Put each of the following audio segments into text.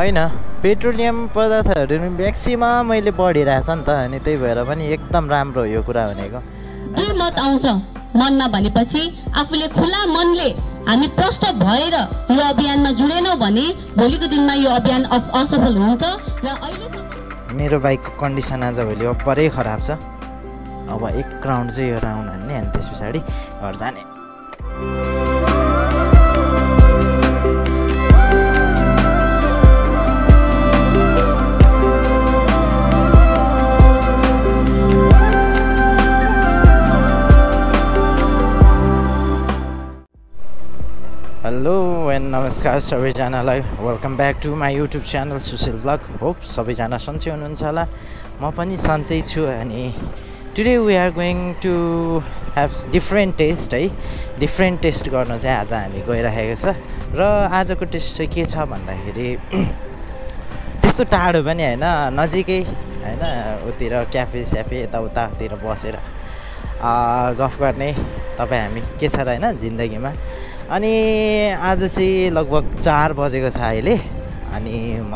होइन पेट्रोलियम पदार्थहरू म्याक्सिमम मैले बढिरहेछ नि त अनि त्यही भएर पनि एकदम राम्रो हो यो कुरा भनेको मत आउँछ मनमा भनेपछि आफूले खुला मनले हामी प्रष्ट भएर यो अभियानमा जुडेनौँ भने भोलिको दिनमा यो अभियान असफल हुन्छ र अहिले मेरो बाइकको कन्डिसन आजभोलि अब्बरै खराब छ अब एक राउन्ड चाहिँ यो राउन्ड हान्ने अनि त्यस पछाडि घर जाने हेलो एन्ड नमस्कार सबैजनालाई welcome back to my YouTube channel Sushil blog hope सबैजना सन्चै हुनुहुन्छ होला म पनि सन्चै छु अनि today we are going to have different test है डिफ्रेन्ट टेस्ट गर्न चाहिँ आज हामी गइरहेको छ र आजको टेस्ट चाहिँ के छ भन्दाखेरि त्यस्तो टाढो पनि होइन नजिकै होइन उतिर क्याफे स्याफे यताउतातिर बसेर गफ गर्ने तपाईँ हामी के छ र होइन जिन्दगीमा अनि आज चाहिँ लगभग 4 बजेको छ अहिले अनि म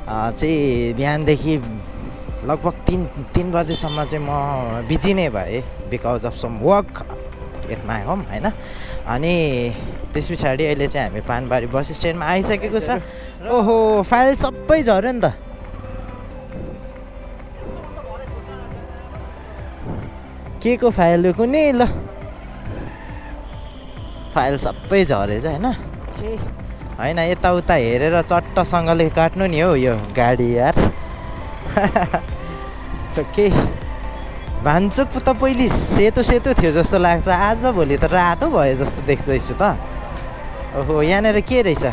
चाहिँ बिहानदेखि लगभग 3 बजेसम्म चाहिँ म बिजी नै भएँ because of some work at my home होइन अनि त्यस पछाडि अहिले चाहिँ हामी पानबारी बस स्ट्यान्डमा आइसकेको छ ओहो फाइल सबै झऱ्यो नि त के को फाइल हो कुनै ल फाइल सबै झरेछ होइन होइन यताउता हेरेर चट्टसँगले काट्नु नि हौ यो गाडी यार के भान्चोक त पहिले सेतो सेतो थियो जस्तो लाग्छ आज भोलि त रातो भयो जस्तो देख्दैछु त ओहो यहाँनिर के रहेछ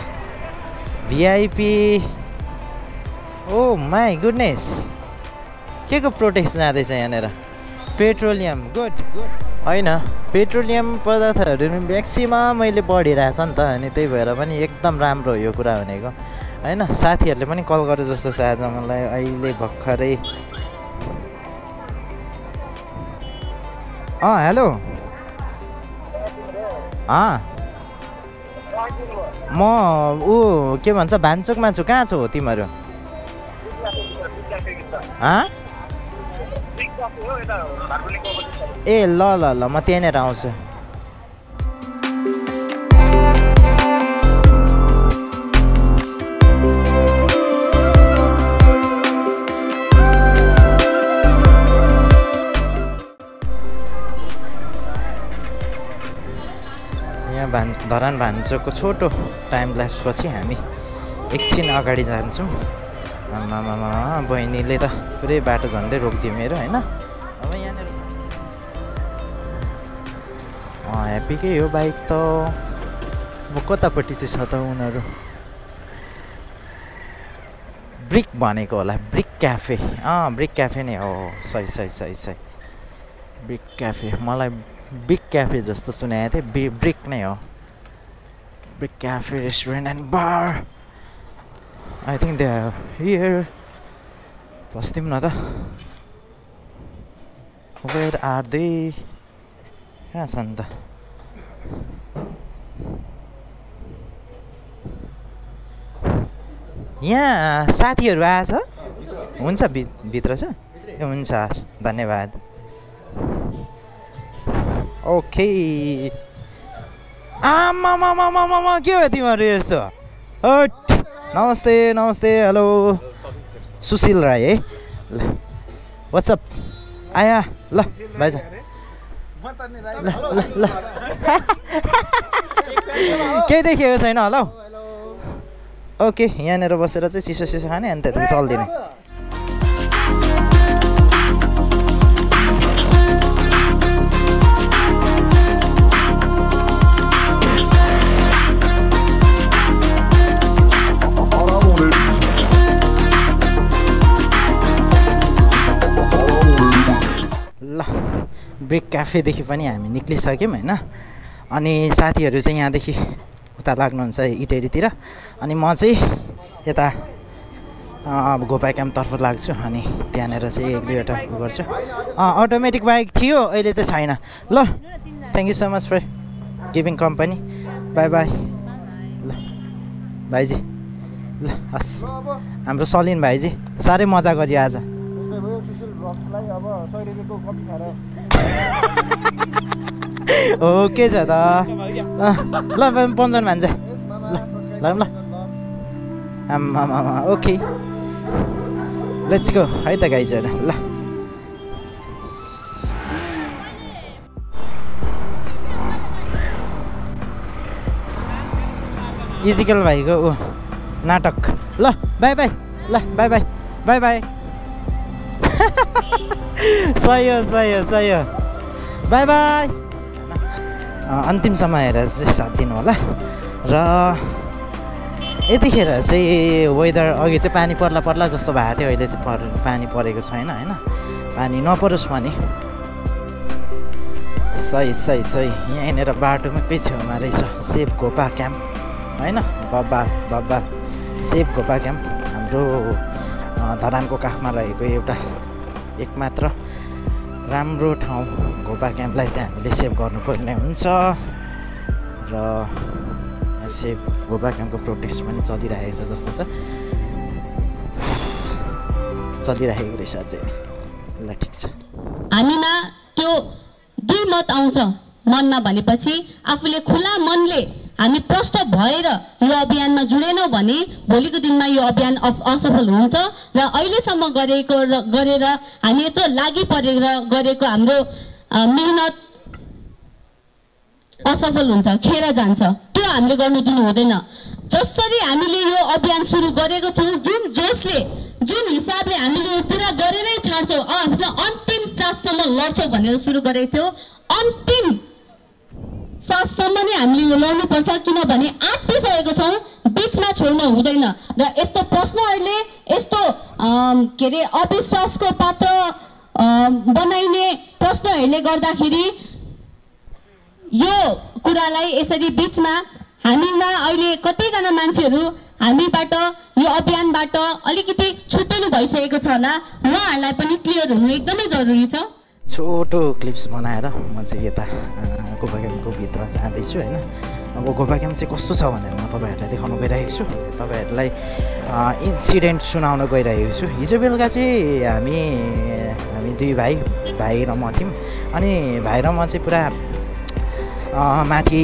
भिआइपी ओ माई गुडनेस के को प्रोटेक्ट जाँदैछ यहाँनिर पेट्रोलियम गुड होइन पेट्रोलियम पदार्थहरू म्याक्सिमम मैले बढिरहेछ नि त अनि त्यही भएर पनि एकदम राम्रो हो यो कुरा भनेको होइन साथीहरूले पनि कल गरे जस्तो छ आज मलाई अहिले भर्खरै हेलो म के भन्छ भान्चोकमा छु कहाँ छौ तिमीहरू ए ल ल ल म त्यहीँनिर आउँछु यहाँ धरान भान्चोकको छोटो टाइम ल्याप्स पछि हामी एकछिन अगाडि जान्छौँ आमामा बहिनीले त पुरै बाटो झन्डै रोकिदियो मेरो होइन अब यहाँनिर ह्याप्पीकै हो बाइक त अब कतापट्टि चाहिँ छ त उनीहरू ब्रिक भनेको होला ब्रिक क्याफे ब्रिक क्याफे नै हो सही सही सही सही ब्रिक क्याफे मलाई बिग क्याफे जस्तो सुनेको थिएँ ब्रिक नै हो brick cafe restaurant and bar I think they are here बस्दिउँ न त वेयर आर दे कहाँ छन् त यहाँ साथीहरू आएछ हुन्छ भित्र छ ए हुन्छ हस् धन्यवाद ओके आमामामामामा के भयो तिमीहरू यस्तो हट नमस्ते नमस्ते हेलो सुशील राई है ल वाट्सअप आया ल भाइजा ल ल ल केही देखेको छैन होला हौ ओके यहाँनिर बसेर चाहिँ चिसो चिसो खाने अनि त्यति चल्दिने ब्रेक क्याफेदेखि पनि हामी निक्लिसक्यौँ होइन अनि साथीहरू चाहिँ यहाँदेखि उता लाग्नुहुन्छ इटेरीतिर अनि म चाहिँ यता घोपा क्याम्पतर्फ लाग्छु अनि त्यहाँनिर चाहिँ 1-2वटा गर्छु अटोमेटिक बाइक थियो अहिले चाहिँ छैन ल thank you so much for giving company bye bye ल भाइजी ल हस् हाम्रो सलिन भाइजी साह्रै मजा गरियो आज ओके छ त ल पञ्चन भान्जा ल ल आमा ओके लेट्स गो है त गाइजहरु ल इजिकल भाइको नाटक ल बाई बाई ल बाई बाई बाई बाई सही हो बाई बाई अन्तिमसम्म हेरेर चाहिँ साथ दिनु होला र यतिखेर चाहिँ वेदर अघि चाहिँ पानी पर्ला जस्तो भएको थियो अहिले चाहिँ पानी परेको छैन होइन पानी नपरोस् पनि सही यहाँनिर बाटोमै छेउमा रहेछ सेफ घोपा क्याम्प होइन बाबा सेफ घोपा क्याम्प हाम्रो धरानको काखमा रहेको एउटा एकमात्र राम्रो ठाउँ घोपा क्याम्पलाई चाहिँ हामीले सेभ गर्नुपर्ने हुन्छ र सेभ घोपा क्याम्पको प्रोटेस्ट पनि चलिरहेको छ जस्तो छ चलिरहेको रहेछ अझै ल ठिक छ हामीमा त्यो दुर्मत आउँछ मनमा भनेपछि आफूले खुला मनले हामी प्रष्ट भएर यो अभियानमा जुडेनौँ भने भोलिको दिनमा यो अभियान असफल हुन्छ र अहिलेसम्म गरेर हामी यत्रो लागि परेर गरेको हाम्रो मेहनत असफल हुन्छ खेर जान्छ त्यो हामीले गर्नु दिनु हुँदैन जसरी हामीले यो अभियान सुरु गरेको थियौँ जुन जोसले जुन हिसाबले हामीले यो पुरा गरेरै छाड्छौँ आफ्नो अन्तिम साससम्म लड्छौँ भनेर सुरु गरेको थियौँ अन्तिम साससम्म नै हामीले यो लड्नुपर्छ किनभने आत्तिसकेको छौँ बिचमा छोड्न हुँदैन र यस्तो प्रश्नहरूले यस्तो के अरे अविश्वासको पात्र बनाइने प्रश्नहरूले गर्दाखेरि यो कुरालाई यसरी बिचमा हामीमा अहिले कतिजना मान्छेहरू हामीबाट यो अभियानबाट अलिकति छुट्टिनु भइसकेको छ होला उहाँहरूलाई पनि क्लियर हुनु एकदमै जरुरी छ छोटो क्लिप्स बनाएर म चाहिँ यता घोपा क्याम्पको भित्र जाँदैछु होइन अब घोपा क्याम्प चाहिँ कस्तो छ भनेर म तपाईँहरूलाई देखाउन गइरहेको छु तपाईँहरूलाई इन्सिडेन्ट सुनाउन गइरहेको छु हिजो बेलुका चाहिँ हामी दुई भाइ र म थियौँ अनि भाइ र म चाहिँ पुरा माथि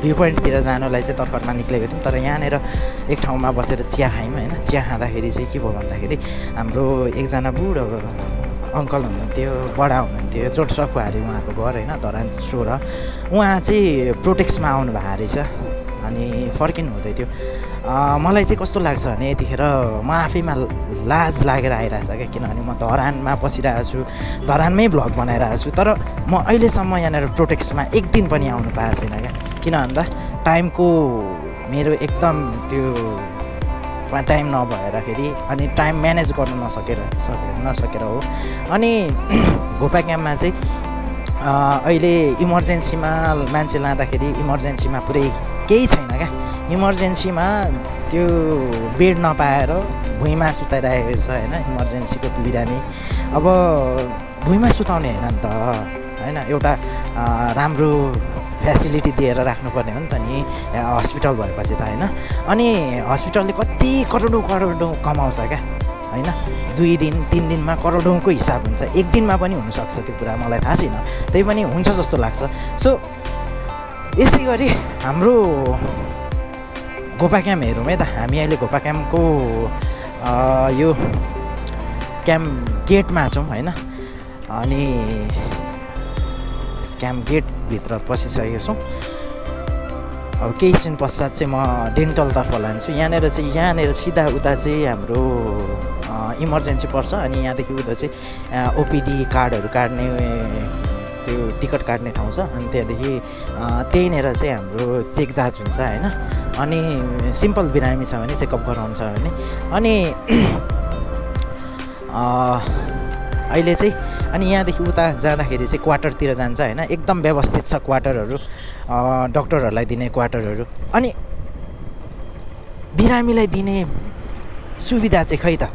भ्यू पोइन्टतिर जानुलाई चाहिँ तर्खरमा निक्लेको थियौँ तर यहाँनिर एक ठाउँमा बसेर चिया खायौँ होइन चिया खाँदाखेरि चाहिँ के भयो भन्दाखेरि हाम्रो एकजना बुढो अङ्कल हुनुहुन्थ्यो बडा हुनुहुन्थ्यो चोटसकुहारी उहाँको घर होइन धरान 16 उहाँ चाहिँ प्रोटेक्समा आउनु भएको रहेछ अनि फर्किनु हुँदै थियो मलाई चाहिँ कस्तो लाग्छ भने यतिखेर म आफैमा लाज लागेर आइरहेछ क्या किनभने म धरानमा बसिरहेको छु धरानमै भ्लग बनाइरहेको छु तर म अहिलेसम्म यहाँनिर प्रोटेक्समा एक दिन पनि आउनु पाएको छैन क्या किन भन्दा टाइमको मेरो एकदम त्यो टाइम नभएरखेरि अनि टाइम म्यानेज गर्नु नसकेर हो अनि घोपा क्याम्पमा चाहिँ अहिले इमर्जेन्सीमा मान्छे लाँदाखेरि इमर्जेन्सीमा पुरै केही छैन क्या इमर्जेन्सीमा त्यो बेड नपाएर भुइँमा सुताइरहेको छ होइन इमर्जेन्सीको बिरामी अब भुइँमा सुताउने होइन नि त होइन एउटा राम्रो फेसिलिटी दिएर राख्नुपर्ने हो नि त नि हस्पिटल भएपछि त होइन अनि हस्पिटलले कति करोडौँ कमाउँछ क्या होइन 2 दिन 3 दिनमा करोडौँको हिसाब हुन्छ एक दिनमा पनि हुनसक्छ त्यो कुरा मलाई थाहा छैन त्यही पनि हुन्छ जस्तो लाग्छ सो यसै गरी हाम्रो घोपा क्याम्प हेरौँ है त हामी अहिले घोपा क्याम्पको यो क्याम्प गेटमा छौँ होइन अनि क्याम्प गेटभित्र पसिसकेको छौँ अब केही क्षण पश्चात चाहिँ म डेन्टलतर्फ लान्छु यहाँनिर सिधा उता चाहिँ हाम्रो इमर्जेन्सी पर्छ अनि यहाँदेखि उता चाहिँ ओपिडी कार्डहरू काट्ने त्यो टिकट काट्ने ठाउँ छ अनि त्यहाँदेखि त्यहीँनिर चाहिँ हाम्रो चेक जाँच हुन्छ होइन अनि सिम्पल बिरामी छ भने चेकअप गराउनु छ भने अनि अहिले चाहिँ अनि यहाँदेखि उता जाँदाखेरि चाहिँ क्वार्टरतिर जान्छ होइन एकदम व्यवस्थित छ क्वार्टरहरू डक्टरहरूलाई दिने क्वार्टरहरू अनि बिरामीलाई दिने सुविधा चाहिँ खै त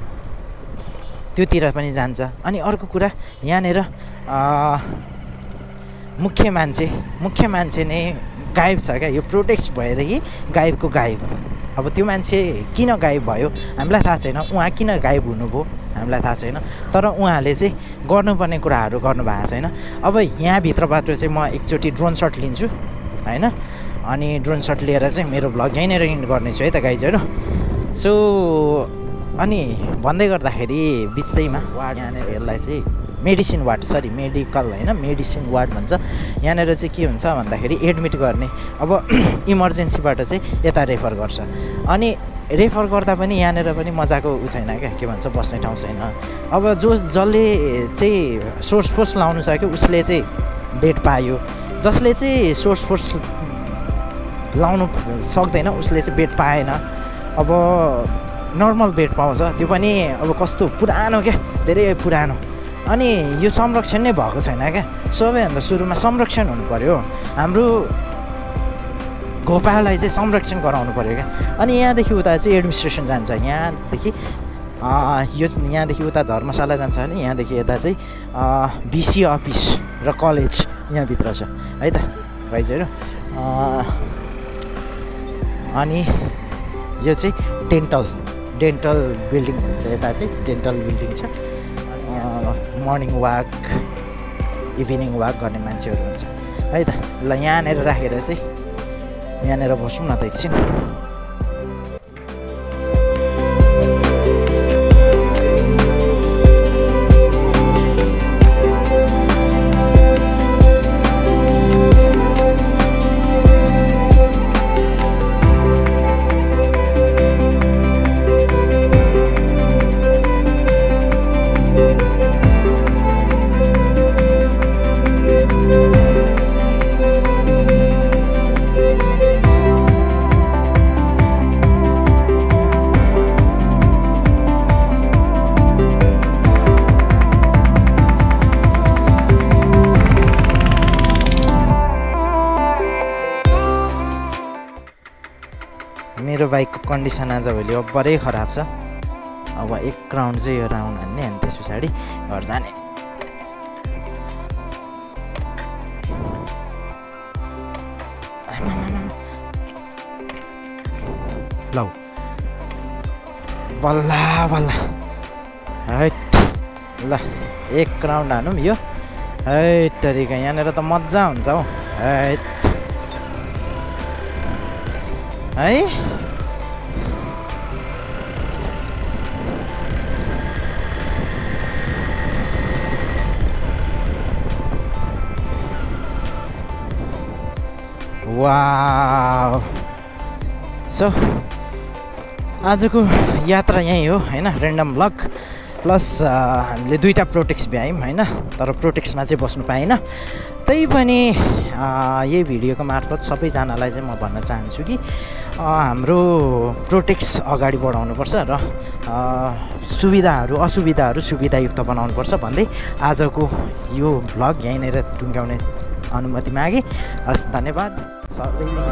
त्योतिर पनि जान्छ अनि अर्को कुरा यहाँनिर मुख्य मान्छे नै गायब छ क्या यो प्रोटेक्ट भएदेखि गायबको गायब अब अब त्यो मान्छे किन गायब भयो हामीलाई थाहा छैन, उहाँ किन गायब हुनुभयो हामीलाई थाहा छैन, तर उहाँले चाहिँ गर्नुपर्ने कुराहरू गर्नुभएको छैन। अब यहाँभित्रबाट चाहिँ म एकचोटि ड्रोन सट लिन्छु होइन, अनि ड्रोन सट लिएर चाहिँ मेरो भ्लग यहीँनिर इन्ड गर्नेछु है त गाइजहरू। सो अनि भन्दै गर्दाखेरि बिचैमा वार्ड यहाँनिर यसलाई चाहिँ मेडिसिन वार्ड, सरी मेडिकल होइन मेडिसिन वार्ड भन्छ। यहाँनिर चाहिँ के हुन्छ भन्दाखेरि एडमिट गर्ने, अब इमर्जेन्सीबाट चाहिँ यता रेफर गर्छ। अनि रेफर गर्दा पनि यहाँनिर पनि मजाको उ छैन क्या, के भन्छ बस्ने ठाउँ छैन। अब जसले चाहिँ सोर्स फोर्स लाउनु सक्यो उसले चाहिँ बेड पायो, जसले चाहिँ सोर्स फोर्स लाउनु सक्दैन उसले चाहिँ बेड पाएन। अब नर्मल बेड पाउँछ, त्यो पनि अब कस्तो पुरानो क्या, धेरै पुरानो। अनि यो संरक्षण नै भएको छैन क्या। सबैभन्दा सुरुमा संरक्षण हुनु पऱ्यो, हाम्रो घोपालाई चाहिँ संरक्षण गराउनु पऱ्यो क्या। अनि यहाँदेखि उता चाहिँ एडमिनिस्ट्रेसन जान्छ, यहाँदेखि उता धर्मशाला जान्छ भने यहाँदेखि यता चाहिँ बिसी अफिस र कलेज यहाँभित्र छ है त भाइजहरू। अनि यो चाहिँ डेन्टल बिल्डिङ हुन्छ, यता चाहिँ डेन्टल बिल्डिङ छ। मर्निङ वाक इभिनिङ वाक गर्ने मान्छेहरू हुन्छ है त। ल यहाँनिर राखेर चाहिँ यहाँनिर बसौँ न त एकछिन। मेरो बाइकको कन्डिसन आजभोलि अब्बरै खराब छ। अब एक राउन्ड चाहिँ यो राउन्ड हान्ने, अनि त्यस पछाडि घर जाने। लौ बल्ल बल्ल हैट, ल एक राउन्ड हानौँ यो। हैट तरिका यहाँनिर त मजा हुन्छ हौ। हैट है वाउ। सो आजको यात्रा यहीँ हो होइन, ऱ्यान्डम भ्लग प्लस हामीले दुईवटा प्रोटेक्स भ्यायौँ होइन, तर प्रोटेक्समा चाहिँ बस्नु पाएन। त्यही पनि यही भिडियोको मार्फत सबैजनालाई चाहिँ म भन्न चाहन्छु कि हाम्रो प्रोटेक्स अगाडि बढाउनुपर्छ र असुविधाहरू सुविधायुक्त बनाउनुपर्छ भन्दै आजको यो भ्लग यहीँनिर टुङ्ग्याउने अनुमति मागे। हस्, धन्यवाद सबैले।